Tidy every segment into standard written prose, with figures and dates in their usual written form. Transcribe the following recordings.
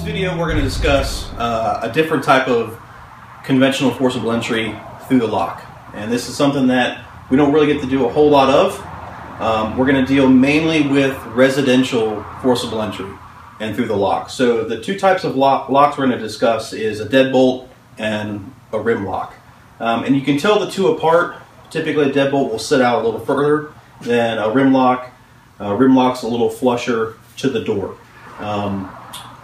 video we're going to discuss a different type of conventional forcible entry through the lock. And this is something that we don't really get to do a whole lot of. We're going to deal mainly with residential forcible entry and through the lock. So the two types of locks we're going to discuss is a deadbolt and a rim lock. And you can tell the two apart. Typically a deadbolt will sit out a little further than a rim lock. Rim lock's a little flusher to the door.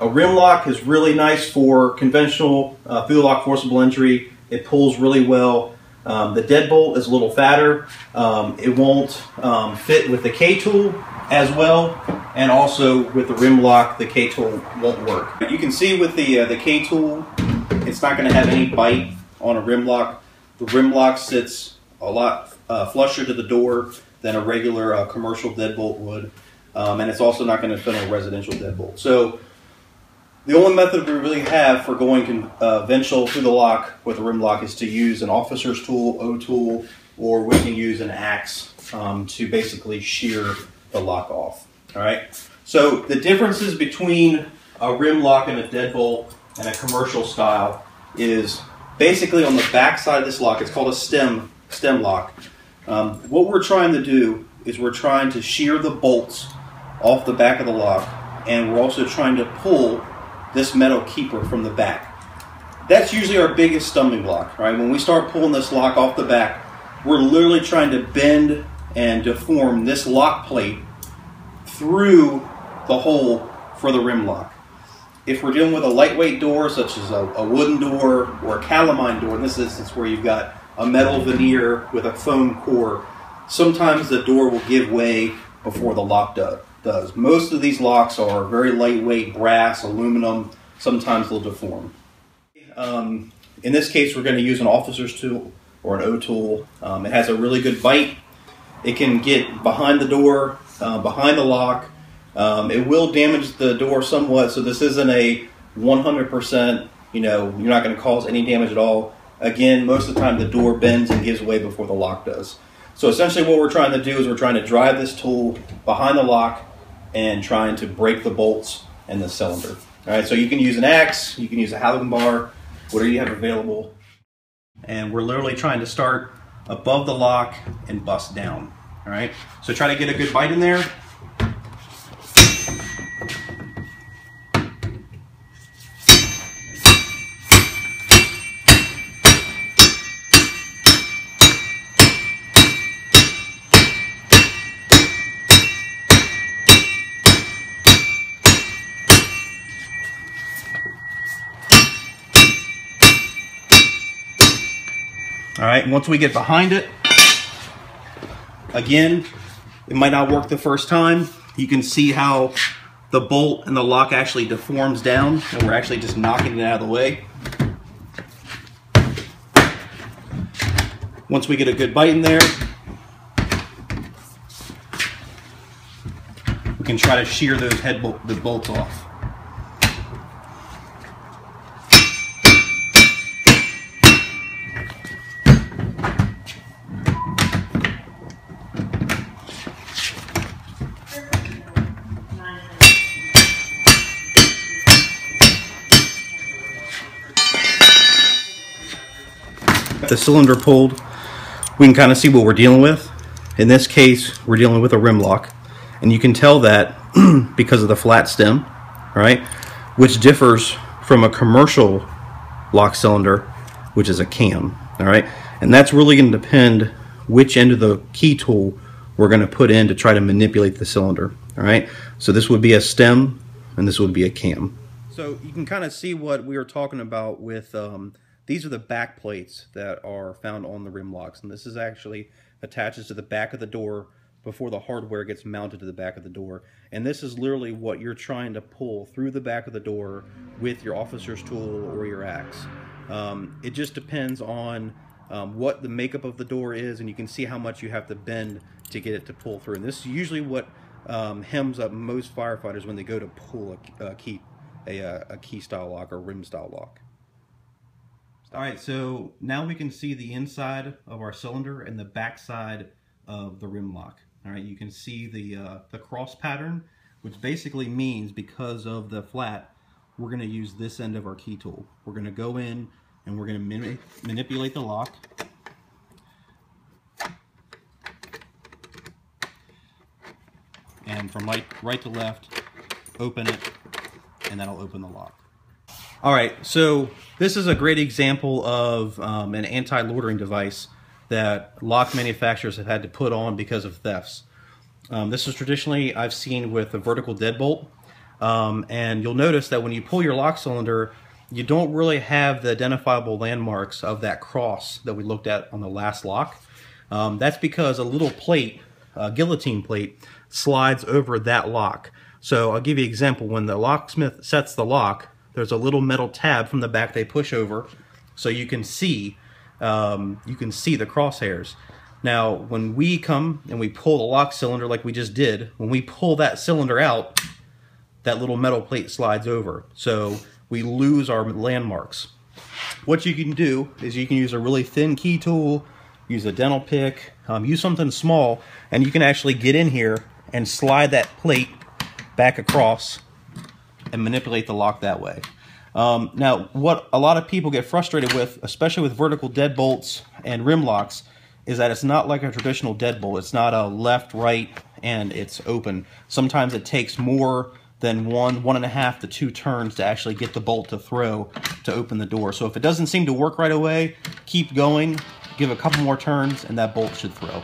A rim lock is really nice for conventional through the lock forcible entry. It pulls really well. The deadbolt is a little fatter. It won't fit with the K-tool as well, and also with the rim lock, the K-tool won't work. You can see with the K-tool, it's not going to have any bite on a rim lock. The rim lock sits a lot flusher to the door than a regular commercial deadbolt would, and it's also not going to fit on a residential deadbolt. So the only method we really have for going conventional through the lock with a rim lock is to use an officer's tool, O-tool, or we can use an axe to basically shear the lock off. All right. So the differences between a rim lock and a deadbolt and a commercial style is basically on the back side of this lock. It's called a stem lock. What we're trying to do is we're trying to shear the bolts off the back of the lock, and we're also trying to pull this metal keeper from the back. That's usually our biggest stumbling block, right? When we start pulling this lock off the back, we're literally trying to bend and deform this lock plate through the hole for the rim lock. If we're dealing with a lightweight door, such as a wooden door or a calamine door, in this instance where you've got a metal veneer with a foam core, sometimes the door will give way before the lock does. Most of these locks are very lightweight, brass, aluminum, sometimes they'll deform. In this case, we're going to use an officer's tool or an O-tool. It has a really good bite. It can get behind the door, behind the lock. It will damage the door somewhat, so this isn't a 100%, you're not going to cause any damage at all. Again, most of the time the door bends and gives way before the lock does. So essentially what we're trying to do is we're trying to drive this tool behind the lock and trying to break the bolts and the cylinder. All right, so you can use an axe, you can use a Halogen bar, whatever you have available. And we're literally trying to start above the lock and bust down. All right, so try to get a good bite in there. All right, once we get behind it, again, it might not work the first time. You can see how the bolt and the lock actually deforms down, and we're actually just knocking it out of the way. Once we get a good bite in there, we can try to shear those the bolts off. The cylinder pulled, we can kind of see what we're dealing with. In this case, we're dealing with a rim lock, and you can tell that because of the flat stem, right, which differs from a commercial lock cylinder, which is a cam. All right, and that's really going to depend which end of the key tool we're going to put in to try to manipulate the cylinder. All right, so this would be a stem and this would be a cam. So you can kind of see what we were talking about with these are the back plates that are found on the rim locks, and this is actually attaches to the back of the door before the hardware gets mounted to the back of the door. And this is literally what you're trying to pull through the back of the door with your officer's tool or your axe. It just depends on what the makeup of the door is, and you can see how much you have to bend to get it to pull through. And this is usually what hems up most firefighters when they go to pull a key style lock or rim style lock. All right, so now we can see the inside of our cylinder and the back side of the rim lock. All right, you can see the cross pattern, which basically means because of the flat, we're going to use this end of our key tool. We're going to go in and we're going to manipulate the lock. And from right to left, open it, and that'll open the lock. All right, so this is a great example of an anti-loitering device that lock manufacturers have had to put on because of thefts. This is traditionally I've seen with a vertical deadbolt, and you'll notice that when you pull your lock cylinder, you don't really have the identifiable landmarks of that cross that we looked at on the last lock. That's because a little plate, a guillotine plate, slides over that lock. So I'll give you an example. When the locksmith sets the lock, there's a little metal tab from the back they push over, so you can see the crosshairs. Now, when we come and we pull the lock cylinder like we just did, when we pull that cylinder out, that little metal plate slides over. So we lose our landmarks. What you can do is you can use a really thin key tool, use a dental pick, use something small, and you can actually get in here and slide that plate back across and manipulate the lock that way. Now, what a lot of people get frustrated with, especially with vertical deadbolts and rim locks, is that it's not like a traditional deadbolt. It's not a left, right, and it's open. Sometimes it takes more than 1.5 to 2 turns to actually get the bolt to throw to open the door. So if it doesn't seem to work right away, keep going, give a couple more turns, and that bolt should throw.